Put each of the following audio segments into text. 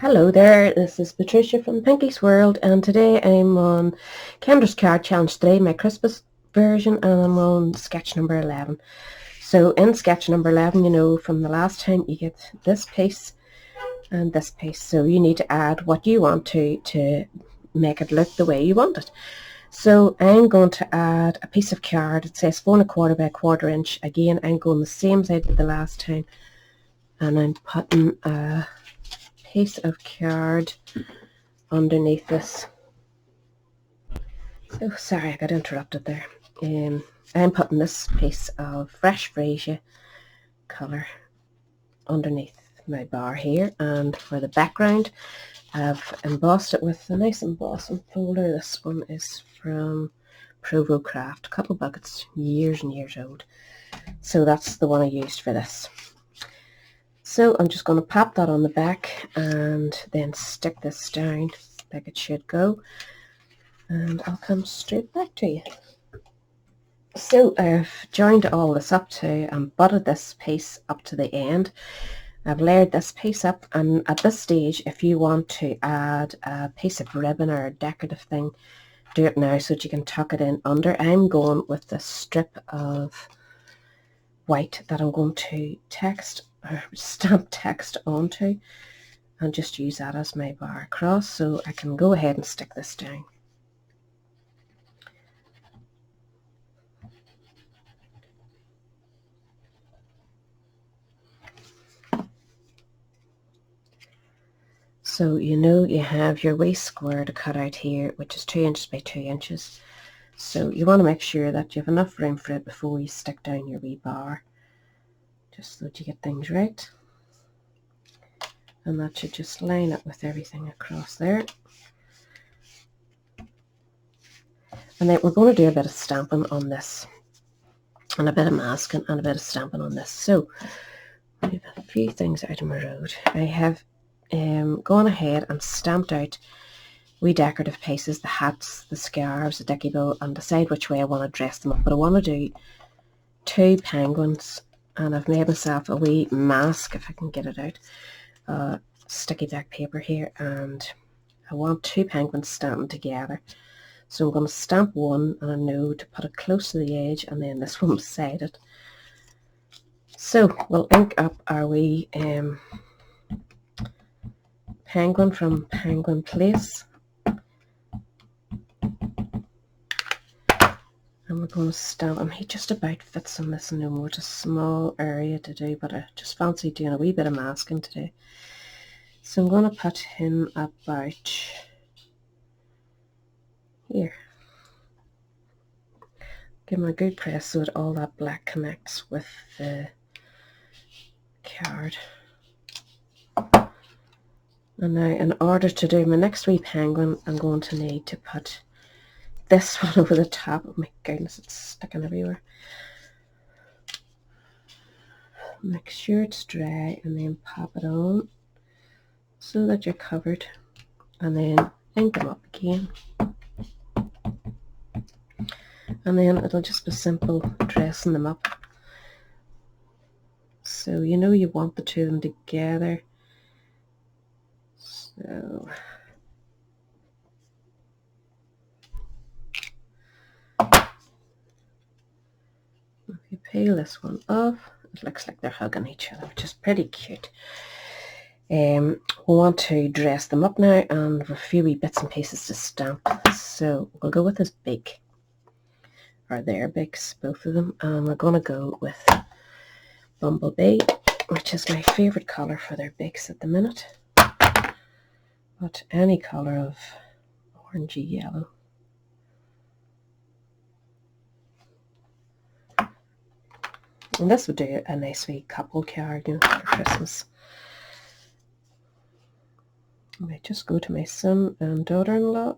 Hello there, this is Patricia from Pinky's World, and today I'm on Kendra's Card Challenge 3, my Christmas version, and I'm on sketch number 11. So in sketch number 11, you know, from the last time you get this piece and this piece, so you need to add what you want to make it look the way you want it. So I'm going to add a piece of card. It says 4 1/4 by 1/4 inch. Again, I'm going the same side as the last time, and I'm putting a piece of card underneath this. Oh, sorry, I got interrupted there. I'm putting this piece of fresh freesia colour underneath my bar here, and for the background I've embossed it with a nice embossing folder. This one is from Provo Craft, a couple buckets, years and years old. So that's the one I used for this. So I'm just going to pop that on the back and then stick this down like it should go, and I'll come straight back to you. So I've joined all this up to and butted this piece up to the end. I've layered this piece up, and at this stage, if you want to add a piece of ribbon or a decorative thing, do it now so that you can tuck it in under. I'm going with this strip of white that I'm going to stamp text onto, and just use that as my bar across, so I can go ahead and stick this down. So you know you have your waist square to cut out here, which is 2 inches by 2 inches. So you want to make sure that you have enough room for it before you stick down your wee bar, just so that you get things right. And that should just line up with everything across there. And then we're going to do a bit of stamping on this, and a bit of masking and a bit of stamping on this. So we have a few things out of my road. I have gone ahead and stamped out wee decorative pieces, the hats, the scarves, the dicky bow, and decide which way I want to dress them up. But I want to do 2 penguins, and I've made myself a wee mask, if I can get it out, sticky back paper here, and I want 2 penguins standing together. So I'm going to stamp one, and I know to put it close to the edge, and then this one beside it. So we'll ink up our wee penguin from Penguin Place. And we're going to stamp him. He just about fits on this no more. It's a small area to do, but I just fancy doing a wee bit of masking today. So I'm going to put him about here. Give him a good press so that all that black connects with the card. And now, in order to do my next wee penguin, I'm going to need to put this one over the top. Oh my goodness, it's sticking everywhere. Make sure it's dry, and then pop it on so that you're covered, and then ink them up again. And then it'll just be simple dressing them up. So you know you want the two of them together. So if you peel this one off, it looks like they're hugging each other, which is pretty cute. We want to dress them up now, and with a few wee bits and pieces to stamp. So we'll go with this beak, or their beaks, both of them, and we're going to go with Bumblebee, which is my favourite colour for their beaks at the minute. But any colour of orangey yellow. And this would do a nice wee couple card, you know, for Christmas. I might just go to my son and daughter-in-law.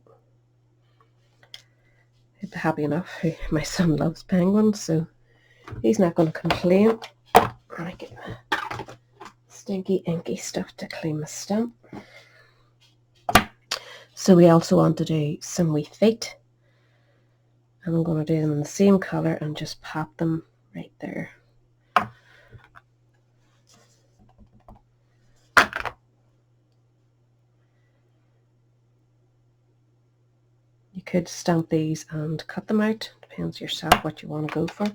They'd be happy enough. My son loves penguins, so he's not going to complain. I get stinky, inky stuff to clean the stamp. So we also want to do some wee feet, and I'm going to do them in the same colour and just pop them right there. You could stamp these and cut them out. Depends yourself what you want to go for.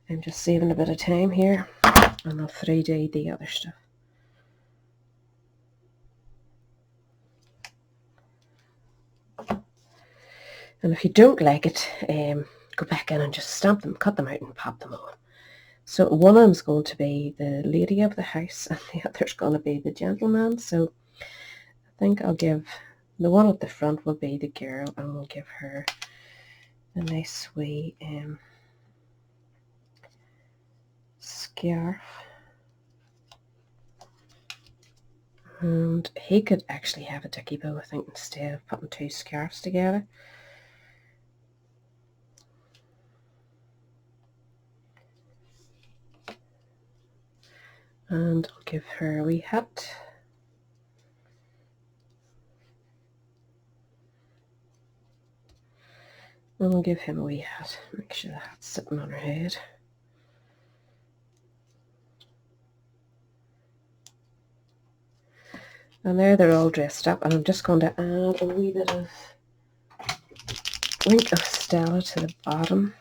I'm just saving a bit of time here, and I'll 3D the other stuff. And if you don't like it, go back in and just stamp them, cut them out and pop them on. So one of them's going to be the lady of the house and the other's going to be the gentleman. So I think I'll give the one at the front will be the girl, and we'll give her a nice wee scarf. And he could actually have a dicky bow, I think, instead of putting two scarves together. And I'll give her a wee hat. And we'll give him a wee hat. Make sure the hat's sitting on her head. And there they're all dressed up, and I'm just going to add a wee bit of wink of Stella to the bottom,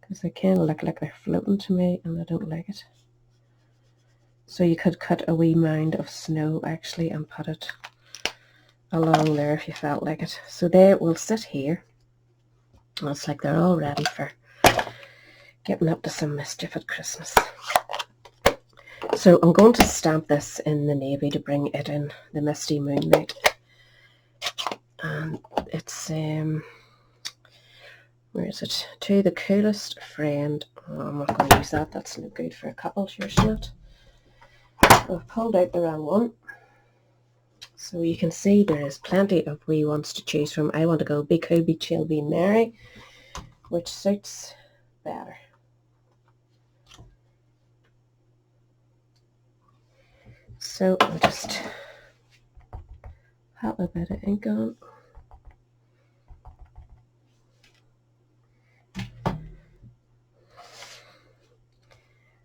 because they kind of look like they're floating to me and I don't like it. So you could cut a wee mound of snow actually and put it along there if you felt like it. So they will sit here. It's like they're all ready for getting up to some mischief at Christmas. So I'm going to stamp this in the navy to bring it in the misty moonlight. And it's where is it? To the coolest friend. Oh, I'm not going to use that. That's no good for a couple. Sure, it's not. I've pulled out the wrong one. So you can see there is plenty of wee ones to choose from. I want to go Be Cool, Be Chill, Be Merry, which suits better. So I'll just pop a bit of ink on.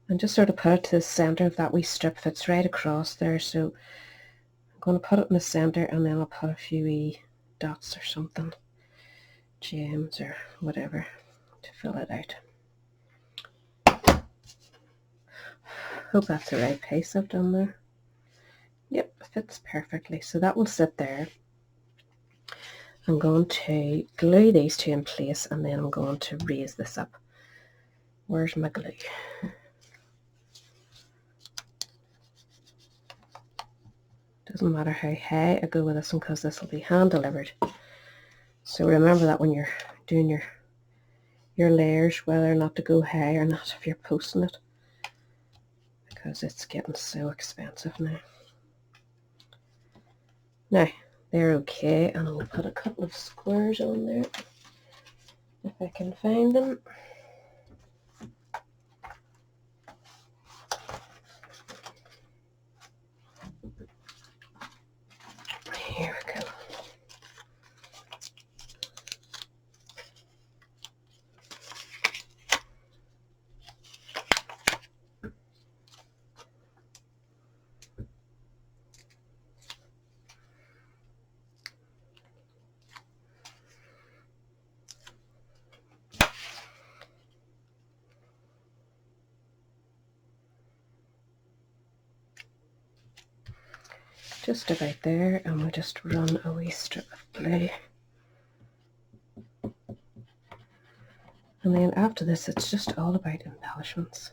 And just sort of put it to the centre of that wee strip that's right across there. So I'm going to put it in the centre, and then I'll put a few wee dots or something, gems or whatever, to fill it out. Hope that's the right piece I've done there. Yep, it fits perfectly. So that will sit there. I'm going to glue these two in place, and then I'm going to raise this up. Where's my glue? Doesn't matter how high I go with this one, because this will be hand delivered. So remember that when you're doing your layers, whether or not to go high or not if you're posting it, because it's getting so expensive now. Now they're okay, and I'll put a couple of squares on there if I can find them. Here we go. Just about there, and we'll just run a wee strip of glue. And then after this, it's just all about embellishments.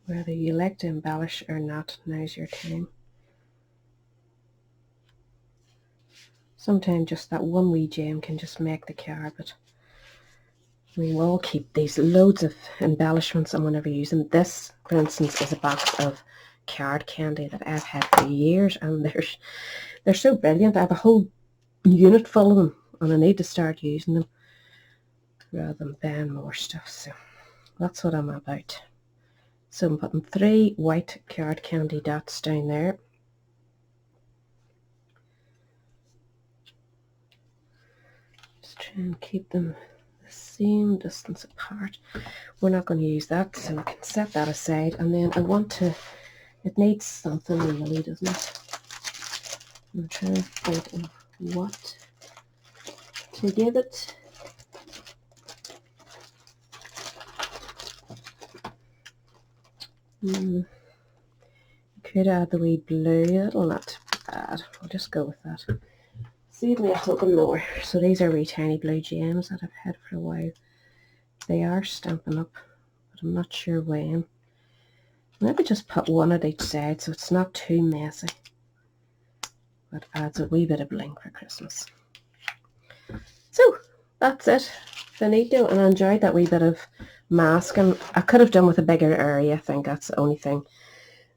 Whether you like to embellish or not, now's your time. Sometimes just that one wee gem can just make the card, but we will all keep these loads of embellishments, and whenever you use them. This, for instance, is a box of card candy that I've had for years, and they're so brilliant. I have a whole unit full of them, and I need to start using them rather than buying more stuff. So that's what I'm about. So I'm putting 3 white card candy dots down there. Just try and keep them the same distance apart. We're not going to use that, so I can set that aside. And then I want to, it needs something really, doesn't it? I'm trying to find what to give it. Could add the wee blue. That'll not be bad. I'll just go with that. Save me a token more. So these are wee tiny blue gems that I've had for a while. They are Stampin' Up, but I'm not sure when. Maybe just put one at each side so it's not too messy. But adds a wee bit of bling for Christmas. So that's it. Finito, and I enjoyed that wee bit of masking. I could have done with a bigger area. I think that's the only thing.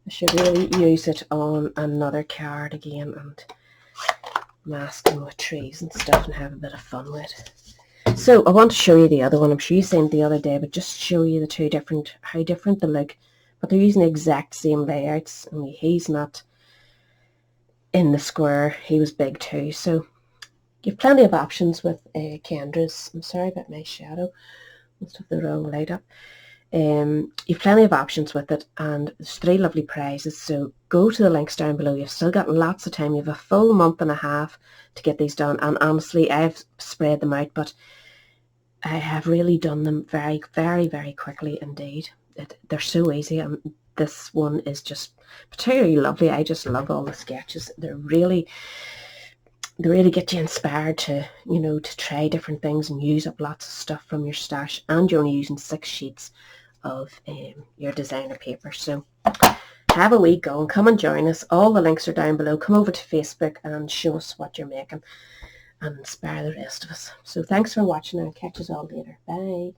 I should really use it on another card again and masking with trees and stuff and have a bit of fun with it. So I want to show you the other one. I'm sure you seen it the other day, but just show you the two different, how different they look. But they're using the exact same layouts, only he's not in the square. He was big too. So you have plenty of options with Kendra's. I'm sorry about my shadow. Must have the wrong light up. You've plenty of options with it, and there's 3 lovely prizes, so go to the links down below. You've still got lots of time. You have a full month and a half to get these done, and honestly I've spread them out, but I have really done them very, very, very quickly indeed. They're so easy, and this one is just particularly lovely. I just love all the sketches. They really get you inspired to, you know, to try different things and use up lots of stuff from your stash, and you're only using 6 sheets of your designer paper. So have a wee go and come and join us. All the links are down below. Come over to Facebook and show us what you're making and inspire the rest of us. So thanks for watching, and catch us all later. Bye.